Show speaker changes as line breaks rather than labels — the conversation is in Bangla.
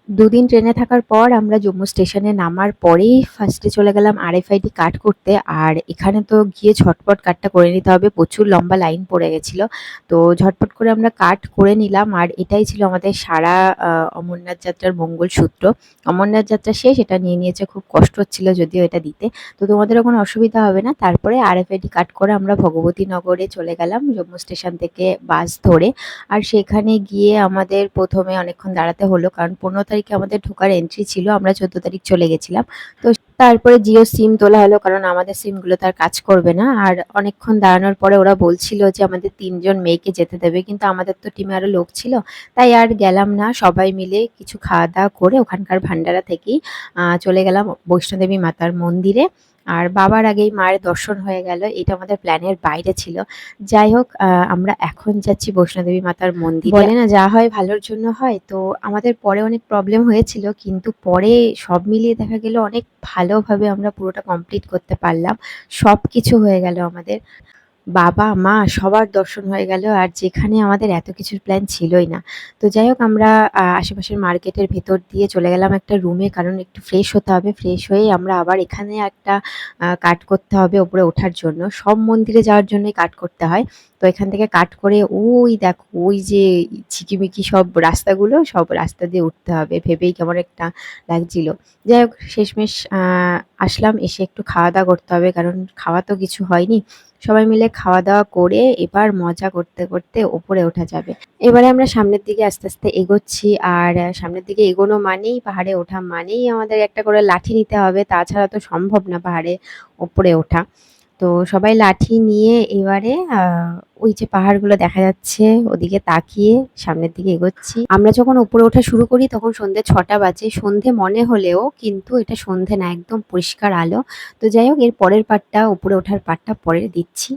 দুদিন ট্রেনে থাকার পর আমরা জম্মু স্টেশনে নামার পরেই ফার্স্টে চলে গেলাম আরএফআইডি কার্ড করতে। আর এখানে তো গিয়ে ঝটপট কার্ডটা করে নিতে হবে, প্রচুর লম্বা লাইন পড়ে গেছিল। তো ঝটপট করে আমরা কার্ড করে নিলাম, আর এটাই ছিল আমাদের সারা অমরনাথ যাত্রার মঙ্গলসূত্র। অমরনাথ যাত্রা শেষ, এটা নিয়ে নিয়েছে, খুব কষ্ট হচ্ছিল যদিও এটা দিতে। তো তোমাদেরও কোনো অসুবিধা হবে না। তারপরে আরএফআইডি কার্ড করে আমরা ভগবতী নগরে চলে গেলাম জম্মু স্টেশন থেকে বাস ধরে। আর সেখানে গিয়ে আমাদের প্রথমে অনেকক্ষণ দাঁড়াতে হলো, কারণ 15 তারিখে আমাদের ঢোকার এন্ট্রি ছিল, আমরা 14 তারিখ চলে গেছিলাম। তো তারপরে জিও সিম তোলা হলো, কারণ আমাদের সিমগুলো তার কাজ করবে না। আর অনেকক্ষণ দাঁড়ানোর পরে ওরা বলছিল যে আমাদের 3জন মেয়েকে যেতে দেবে, কিন্তু আমাদের তো টিমে আরো লোক ছিল, তাই আর গেলাম না। সবাই মিলে কিছু খাওয়া দাওয়া করে ওখানকার ভান্ডারা থেকেই চলে গেলাম বৈষ্ণোদেবী মাতার মন্দিরে। আর বাবার আগেই মায়ের দর্শন হয়ে গেল, এটা আমাদের প্ল্যানের বাইরে ছিল। যাই হোক, আমরা এখন যাচ্ছি বৈষ্ণোদেবী মাতার মন্দিরে। বলে না যা হয় ভালোর জন্য হয়, তো আমাদের পরে অনেক প্রবলেম হয়েছিল, কিন্তু পরে সব মিলিয়ে দেখা গেল অনেক ভালোভাবে আমরা পুরোটা কমপ্লিট করতে পারলাম। সবকিছু হয়ে গেল আমাদের, বাবা মা সবার দর্শন হয়ে গেল, আর যেখানে আমাদের এত কিছুর প্ল্যান ছিলই না। তো যাই হোক, আমরা আশেপাশের মার্কেটের ভেতর দিয়ে চলে গেলাম একটা রুমে, কারণ একটু ফ্রেশ হতে হবে। ফ্রেশ হয়ে আমরা আবার এখানে একটা কাট করতে হবে ওপরে ওঠার জন্য, সব মন্দিরে যাওয়ার জন্যই কাট করতে হয়। তো এখান থেকে কাট করে ওই দেখো, ওই যে ঝিকিমিকি সব রাস্তাগুলো, সব রাস্তা দিয়ে উঠতে হবে, ভেবেই কেমন একটা লাগছিল। যাই হোক, শেষমেশ আসলাম, এসে একটু খাওয়া দাওয়া করতে হবে, কারণ খাওয়া তো কিছু হয়নি। সবাই মিলে খাওয়া দাওয়া করে এবার মজা করতে করতে ওপরে ওঠা যাবে। এবারে আমরা সামনের দিকে আস্তে আস্তে এগোচ্ছি, আর সামনের দিকে এগোনো মানেই পাহাড়ে ওঠা মানেই আমাদের একটা করে লাঠি নিতে হবে, তাছাড়া তো সম্ভব না পাহাড়ে ওপরে ওঠা। তো সবাই লাঠি নিয়ে এবারে ওই যে পাহাড়গুলো দেখা যাচ্ছে ওদিকে তাকিয়ে সামনের দিকে এগোচ্ছি। আমরা যখন উপরে ওঠা শুরু করি তখন সন্ধ্যে 6টা বাজে। সন্ধে মনে হলেও কিন্তু এটা সন্ধে না, একদম পরিষ্কার আলো। তো যাই হোক, এর পরের পার্টটা, উপরে ওঠার পার্টটা পরে দিচ্ছি।